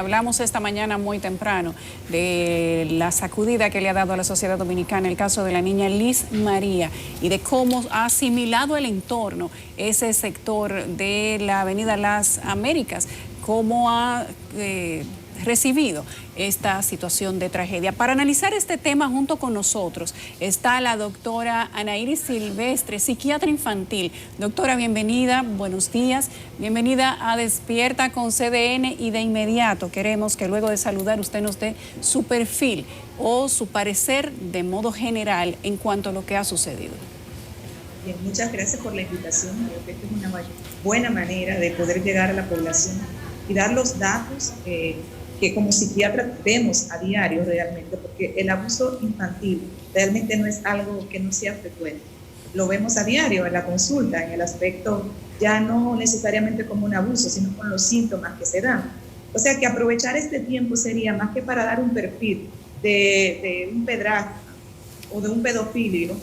hablamos esta mañana muy temprano de la sacudida que le ha dado a la sociedad dominicana el caso de la niña Liz María y de cómo ha asimilado el entorno ese sector de la Avenida Las Américas, cómo ha recibido esta situación de tragedia. Para analizar este tema junto con nosotros está la doctora Anairis Silvestre, psiquiatra infantil. Doctora, bienvenida, buenos días, bienvenida a Despierta con CDN y de inmediato queremos que luego de saludar usted nos dé su perfil o su parecer de modo general en cuanto a lo que ha sucedido. Bien, muchas gracias por la invitación. Creo que esta es una buena manera de poder llegar a la población y dar los datos que como psiquiatra vemos a diario realmente, porque el abuso infantil realmente no es algo que no sea frecuente. Lo vemos a diario en la consulta, en el aspecto ya no necesariamente como un abuso, sino con los síntomas que se dan. O sea que aprovechar este tiempo sería más que para dar un perfil de un pedrasta o de un pedofílico,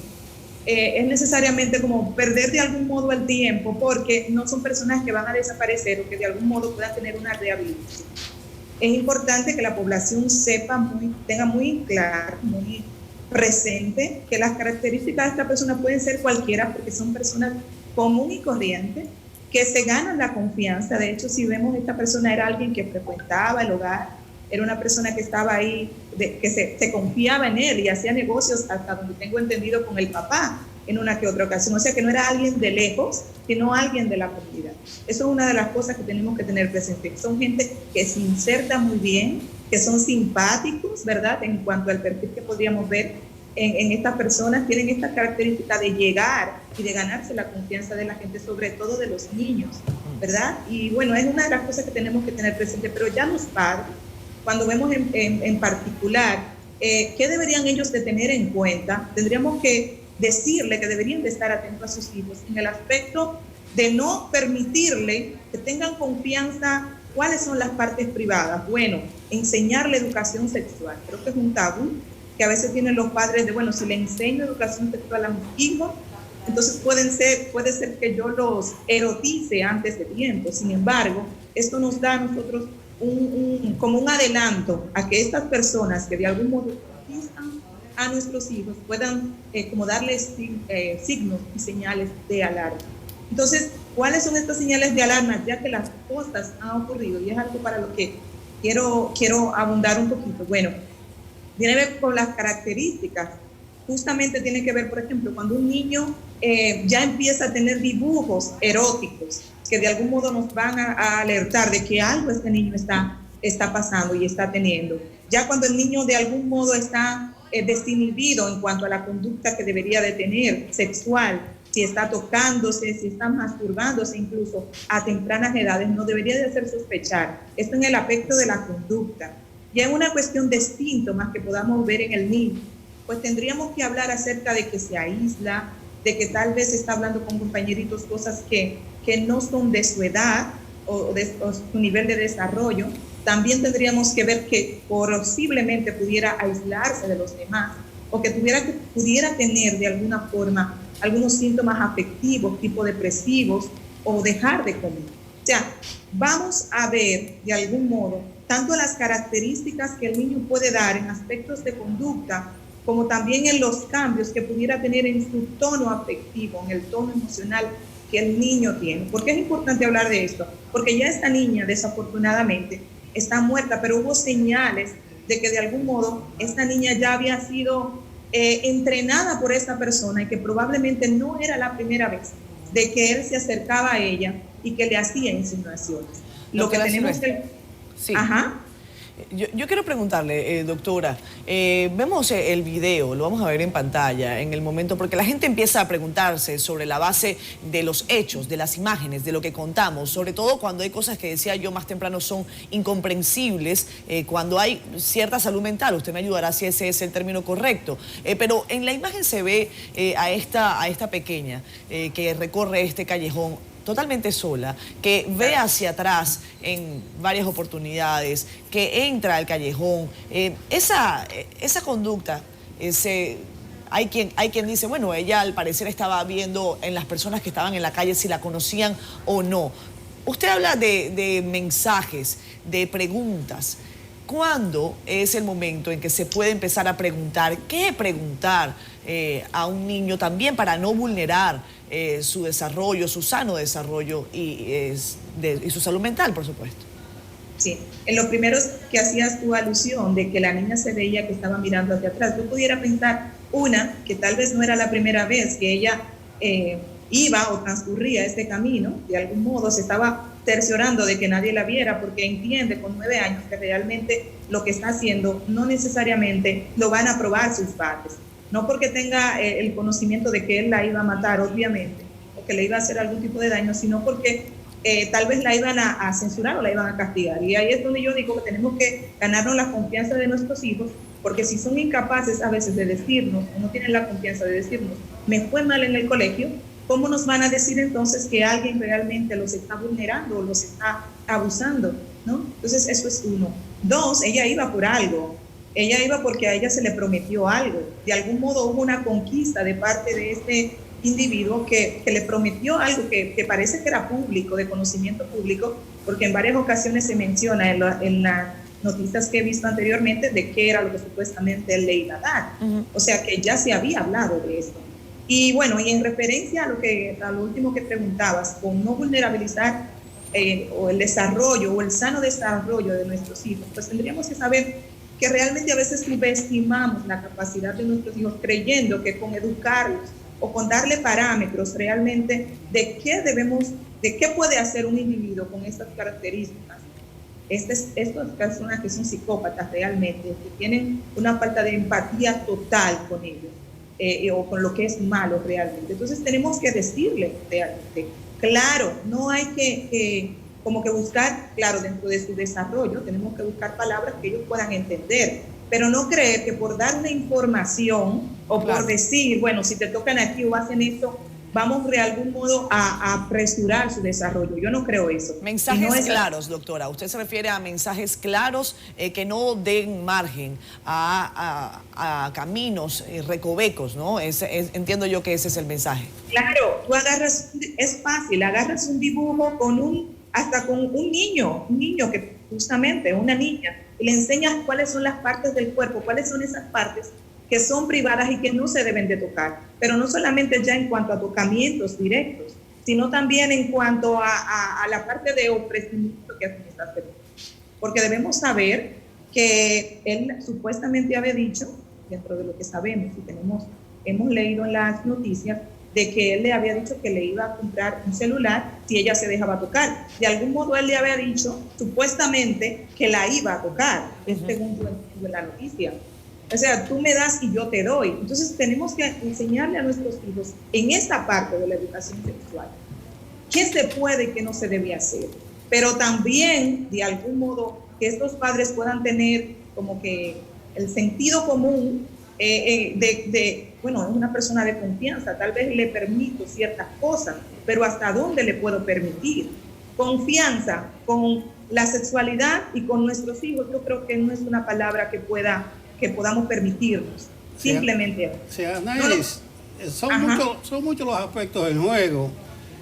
es necesariamente como perder de algún modo el tiempo, porque no son personas que van a desaparecer o que de algún modo puedan tener una rehabilitación. Es importante que la población sepa, tenga muy claro, muy presente que las características de esta persona pueden ser cualquiera, porque son personas común y corriente que se ganan la confianza. De hecho, si vemos esta persona era alguien que frecuentaba el hogar, era una persona que estaba ahí, que se confiaba en él y hacía negocios hasta donde tengo entendido con el papá en una que otra ocasión. O sea que no era alguien de lejos, sino alguien de la comunidad. Eso es una de las cosas que tenemos que tener presente. Son gente que se inserta muy bien, que son simpáticos, ¿verdad? En cuanto al perfil que podríamos ver en estas personas, tienen esta característica de llegar y de ganarse la confianza de la gente, sobre todo de los niños, ¿verdad? Y bueno, es una de las cosas que tenemos que tener presente. Pero ya los padres, cuando vemos en particular qué deberían ellos de tener en cuenta, tendríamos que decirle que deberían de estar atentos a sus hijos en el aspecto de no permitirle que tengan confianza. ¿Cuáles son las partes privadas? Bueno, enseñarle educación sexual. Creo que es un tabú que a veces tienen los padres de, bueno, si le enseño educación sexual a mis hijos, entonces puede ser que yo los erotice antes de tiempo. Sin embargo, esto nos da a nosotros como un adelanto a que estas personas que de algún modo conquistan a nuestros hijos puedan como darles signos y señales de alarma. Entonces, ¿cuáles son estas señales de alarma? Ya que las cosas han ocurrido, y es algo para lo que quiero abundar un poquito. Bueno, tiene que ver con las características. Justamente tiene que ver, por ejemplo, cuando un niño ya empieza a tener dibujos eróticos que de algún modo nos van a alertar de que algo este niño está pasando y está teniendo. Ya cuando el niño de algún modo está desinhibido en cuanto a la conducta que debería de tener sexual, si está tocándose, si está masturbándose incluso a tempranas edades, no debería de hacer sospechar. Esto en el aspecto de la conducta. Ya en una cuestión de síntomas que podamos ver en el niño, pues tendríamos que hablar acerca de que se aísla, de que tal vez está hablando con compañeritos cosas que no son de su edad o su nivel de desarrollo. También tendríamos que ver que posiblemente pudiera aislarse de los demás o que pudiera tener de alguna forma algunos síntomas afectivos, tipo depresivos, o dejar de comer. O sea, vamos a ver de algún modo tanto las características que el niño puede dar en aspectos de conducta, como también en los cambios que pudiera tener en su tono afectivo, en el tono emocional que el niño tiene. ¿Por qué es importante hablar de esto? Porque ya esta niña, desafortunadamente, está muerta, pero hubo señales de que de algún modo esta niña ya había sido entrenada por esta persona y que probablemente no era la primera vez de que él se acercaba a ella y que le hacía insinuaciones. Lo que tenemos que... Sí. Ajá. Yo quiero preguntarle, doctora, vemos el video, lo vamos a ver en pantalla en el momento, porque la gente empieza a preguntarse sobre la base de los hechos, de las imágenes, de lo que contamos, sobre todo cuando hay cosas que decía yo más temprano son incomprensibles, cuando hay cierta salud mental. Usted me ayudará si ese es el término correcto. Pero en la imagen se ve a esta pequeña que recorre este callejón totalmente sola, que ve hacia atrás en varias oportunidades, que entra al callejón. Esa conducta, hay quien dice, bueno, ella al parecer estaba viendo en las personas que estaban en la calle si la conocían o no. Usted habla de mensajes, de preguntas. ¿Cuándo es el momento en que se puede empezar a preguntar? ¿Qué preguntar a un niño también para no vulnerar su desarrollo, su sano desarrollo y su salud mental, por supuesto? Sí, en los primeros que hacías tu alusión de que la niña se veía que estaba mirando hacia atrás, yo pudiera pensar, que tal vez no era la primera vez que ella iba o transcurría este camino, de algún modo se estaba cerciorando de que nadie la viera porque entiende con 9 años que realmente lo que está haciendo no necesariamente lo van a aprobar sus padres. No porque tenga el conocimiento de que él la iba a matar, obviamente, o que le iba a hacer algún tipo de daño, sino porque tal vez la iban a censurar o la iban a castigar. Y ahí es donde yo digo que tenemos que ganarnos la confianza de nuestros hijos, porque si son incapaces a veces de decirnos, o no tienen la confianza de decirnos, me fue mal en el colegio, ¿cómo nos van a decir entonces que alguien realmente los está vulnerando o los está abusando? ¿No? Entonces eso es uno. 2, ella iba por algo. Ella iba porque a ella se le prometió algo. De algún modo hubo una conquista de parte de este individuo que le prometió algo que parece que era público, de conocimiento público, porque en varias ocasiones se menciona en las noticias que he visto anteriormente de qué era lo que supuestamente él le iba a dar. O sea que ya se había hablado de esto. Y bueno, y en referencia a lo último que preguntabas, con no vulnerabilizar o el desarrollo o el sano desarrollo de nuestros hijos, pues tendríamos que saber que realmente a veces subestimamos la capacidad de nuestros hijos creyendo que con educarlos o con darle parámetros realmente de qué puede hacer un individuo con estas características. Estas personas que son psicópatas realmente, que tienen una falta de empatía total con ellos o con lo que es malo realmente. Entonces tenemos que decirle realmente, claro, no hay que como que buscar, claro, dentro de su desarrollo, tenemos que buscar palabras que ellos puedan entender, pero no creer que por dar una información o por decir, bueno, si te tocan aquí o hacen esto, vamos de algún modo a apresurar su desarrollo. Yo no creo eso. Mensajes claros, doctora. Usted se refiere a mensajes claros que no den margen a caminos recovecos, ¿no? Entiendo yo que ese es el mensaje. Claro, tú agarras, es fácil, agarras un dibujo hasta con un niño que justamente, una niña, y le enseñas cuáles son las partes del cuerpo, cuáles son esas partes que son privadas y que no se deben de tocar, pero no solamente ya en cuanto a tocamientos directos, sino también en cuanto a la parte de ofrecimiento que hacen estas personas. Porque debemos saber que él supuestamente había dicho, dentro de lo que sabemos y hemos leído en las noticias, de que él le había dicho que le iba a comprar un celular si ella se dejaba tocar. De algún modo él le había dicho, supuestamente, que la iba a tocar, según yo entiendo en la noticia. O sea, tú me das y yo te doy. Entonces tenemos que enseñarle a nuestros hijos en esta parte de la educación sexual qué se puede y qué no se debe hacer. Pero también, de algún modo, que estos padres puedan tener como que el sentido común bueno, es una persona de confianza, tal vez le permito ciertas cosas, pero ¿hasta dónde le puedo permitir? Confianza con la sexualidad y con nuestros hijos, yo creo que no es una palabra que podamos permitirnos, simplemente. Sí, Anaís, son muchos los aspectos en juego.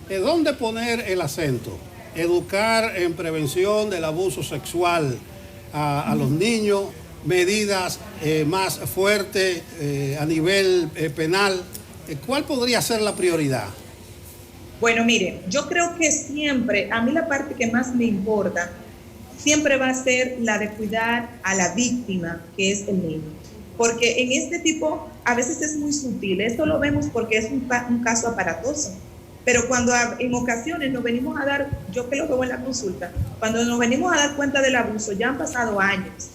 ¿Dónde poner el acento? Educar en prevención del abuso sexual a los niños, medidas más fuertes a nivel penal. ¿Cuál podría ser la prioridad? Bueno, mire, yo creo que siempre, a mí la parte que más me importa, siempre va a ser la de cuidar a la víctima, que es el niño. Porque en este tipo, a veces es muy sutil, esto lo vemos porque es un caso aparatoso. Pero cuando en ocasiones nos venimos a dar, yo que lo veo en la consulta, cuando nos venimos a dar cuenta del abuso, ya han pasado años.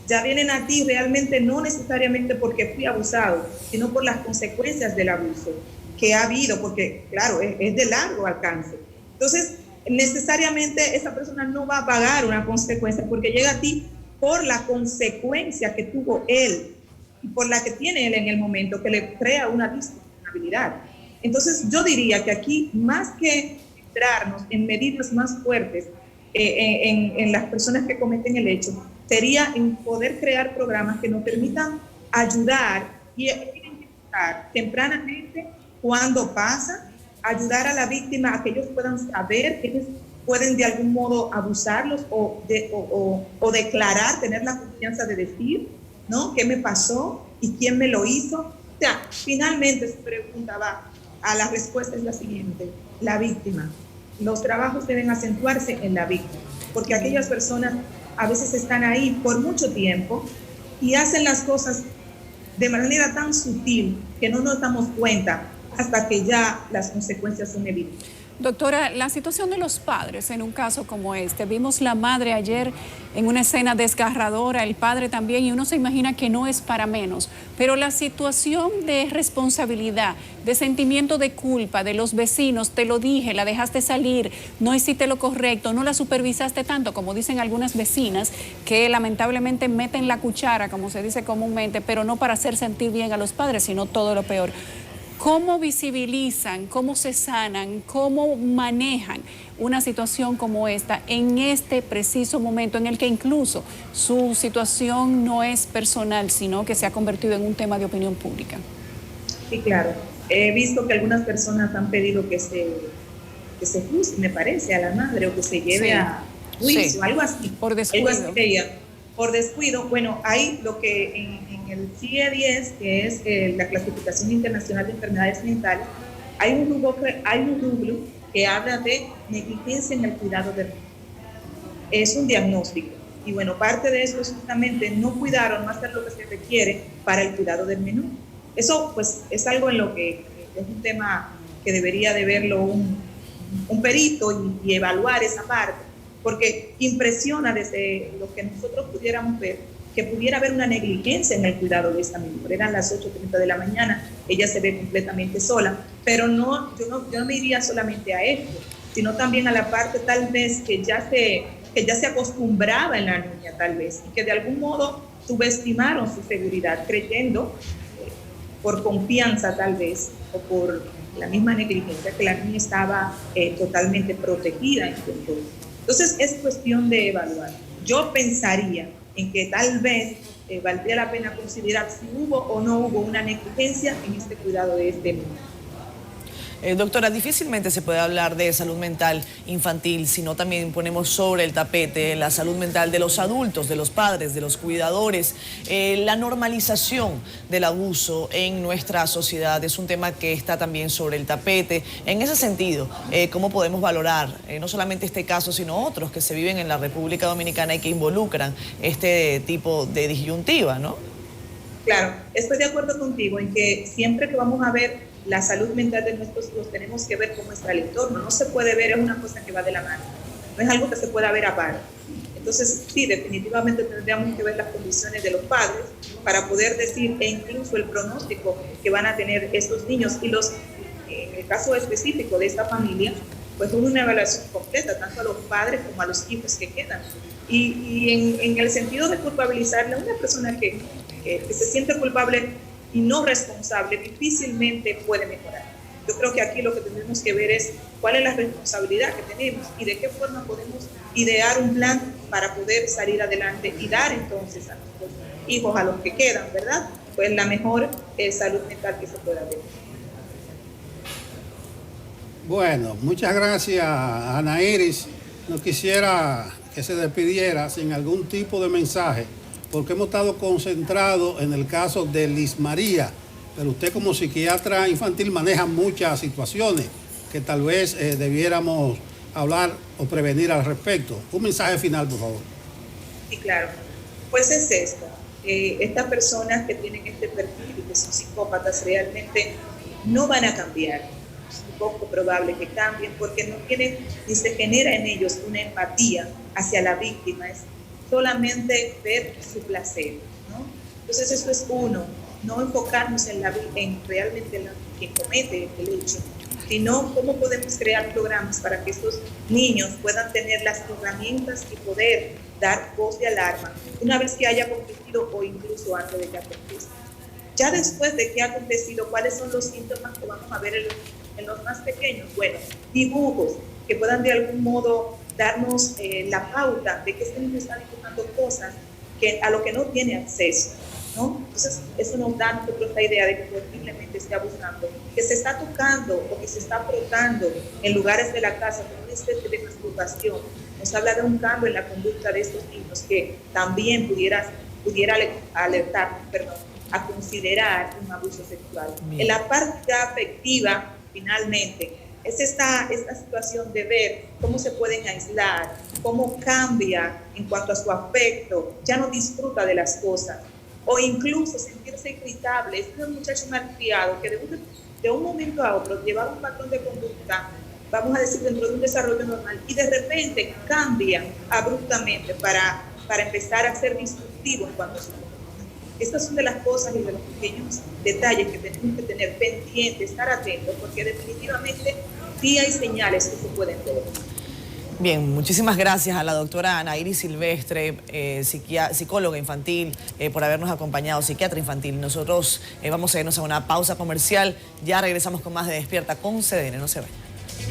Ya vienen a ti realmente no necesariamente porque fui abusado, sino por las consecuencias del abuso que ha habido, porque claro, es de largo alcance. Entonces, necesariamente esa persona no va a pagar una consecuencia porque llega a ti por la consecuencia que tuvo él y por la que tiene él en el momento, que le crea una disfuncionalidad. Entonces, yo diría que aquí, más que centrarnos en medidas más fuertes en las personas que cometen el hecho, sería en poder crear programas que nos permitan ayudar y identificar tempranamente cuándo pasa, ayudar a la víctima a que ellos puedan saber quiénes pueden de algún modo abusarlos o declarar, tener la confianza de decir, ¿no? ¿Qué me pasó y quién me lo hizo? O sea, finalmente su pregunta va a la respuesta es la siguiente: la víctima. Los trabajos deben acentuarse en la víctima, porque aquellas personas a veces están ahí por mucho tiempo y hacen las cosas de manera tan sutil que no nos damos cuenta hasta que ya las consecuencias son evidentes. Doctora, la situación de los padres en un caso como este, vimos la madre ayer en una escena desgarradora, el padre también, y uno se imagina que no es para menos, pero la situación de responsabilidad, de sentimiento de culpa de los vecinos, te lo dije, la dejaste salir, no hiciste lo correcto, no la supervisaste tanto, como dicen algunas vecinas, que lamentablemente meten la cuchara, como se dice comúnmente, pero no para hacer sentir bien a los padres, sino todo lo peor. ¿Cómo visibilizan, cómo se sanan, cómo manejan una situación como esta en este preciso momento en el que incluso su situación no es personal, sino que se ha convertido en un tema de opinión pública? Sí, claro. He visto que algunas personas han pedido que se juzgue, me parece, a la madre, o que se lleve a juicio, algo así. Por descuido. Algo así, por descuido. Bueno, hay lo que en el CIE-10, que es la Clasificación Internacional de Enfermedades Mentales, hay un rubro que habla de negligencia en el cuidado del niño. Es un diagnóstico. Y bueno, parte de eso es justamente no cuidar o no hacer lo que se requiere para el cuidado del menor. Eso pues es algo en lo que es un tema que debería de verlo un perito y evaluar esa parte, porque impresiona desde lo que nosotros pudiéramos ver que pudiera haber una negligencia en el cuidado de esta menor. Eran las 8:30 de la mañana, ella se ve completamente sola, pero yo no me iría solamente a esto, sino también a la parte tal vez que ya se acostumbraba en la niña tal vez, y que de algún modo subestimaron su seguridad, creyendo, por confianza tal vez, o por la misma negligencia, que la niña estaba totalmente protegida en su entorno. Entonces es cuestión de evaluar. Yo pensaría en que tal vez valdría la pena considerar si hubo o no hubo una negligencia en este cuidado de este niño. Doctora, difícilmente se puede hablar de salud mental infantil si no también ponemos sobre el tapete la salud mental de los adultos, de los padres, de los cuidadores. La normalización del abuso en nuestra sociedad es un tema que está también sobre el tapete. En ese sentido, ¿cómo podemos valorar no solamente este caso, sino otros que se viven en la República Dominicana y que involucran este tipo de disyuntiva, ¿no? Claro, estoy de acuerdo contigo en que siempre que vamos a ver la salud mental de nuestros hijos tenemos que ver cómo está el entorno. No se puede ver, es una cosa que va de la mano, no es algo que se pueda ver aparte. Entonces sí, definitivamente tendríamos que ver las condiciones de los padres para poder decir, e incluso el pronóstico que van a tener estos niños, y en el caso específico de esta familia, pues una evaluación completa, tanto a los padres como a los hijos que quedan. Y en el sentido de culpabilizarle a una persona que se siente culpable y no responsable, difícilmente puede mejorar. Yo creo que aquí lo que tenemos que ver es cuál es la responsabilidad que tenemos y de qué forma podemos idear un plan para poder salir adelante y dar entonces a nuestros hijos, a los que quedan, ¿verdad?, pues la mejor salud mental que se pueda tener. Bueno, muchas gracias, Ana Iris. No quisiera que se despidiera sin algún tipo de mensaje, porque hemos estado concentrados en el caso de Liz María, pero usted como psiquiatra infantil maneja muchas situaciones que tal vez debiéramos hablar o prevenir al respecto. Un mensaje final, por favor. Sí, claro. Pues es esto. Estas personas que tienen este perfil y que son psicópatas realmente no van a cambiar. Es un poco probable que cambien porque no tienen ni se genera en ellos una empatía hacia la víctima. Es solamente ver su placer, ¿no? Entonces eso es uno, no enfocarnos en realmente quien comete el hecho, sino cómo podemos crear programas para que estos niños puedan tener las herramientas y poder dar voz de alarma una vez que haya acontecido o incluso antes de que acontezca. Ya después de que ha acontecido, ¿cuáles son los síntomas que vamos a ver en los más pequeños? Bueno, dibujos que puedan de algún modo darnos la pauta de que este niño está dibujando cosas a lo que no tiene acceso. ¿no? Entonces, eso nos da a nosotros la idea de que posiblemente esté abusando, que se está tocando o que se está frotando en lugares de la casa con una especie de masturbación. Nos habla de un cambio en la conducta de estos niños que también pudiera alertar, a considerar un abuso sexual. Bien. En la parte afectiva, finalmente, es esta situación de ver cómo se pueden aislar, cómo cambia en cuanto a su afecto, ya no disfruta de las cosas, o incluso sentirse irritable. Es un muchacho malcriado que de un momento a otro llevaba un patrón de conducta, vamos a decir, dentro de un desarrollo normal, y de repente cambia abruptamente para empezar a ser disruptivo en cuanto a su conducta. Estas son de las cosas y de los pequeños detalles que tenemos que tener pendientes, estar atentos, porque definitivamente sí hay señales que se pueden ver. Bien, muchísimas gracias a la doctora Ana Iris Silvestre, psicóloga infantil, por habernos acompañado, psiquiatra infantil. Nosotros vamos a irnos a una pausa comercial, ya regresamos con más de Despierta con CDN, no se vayan.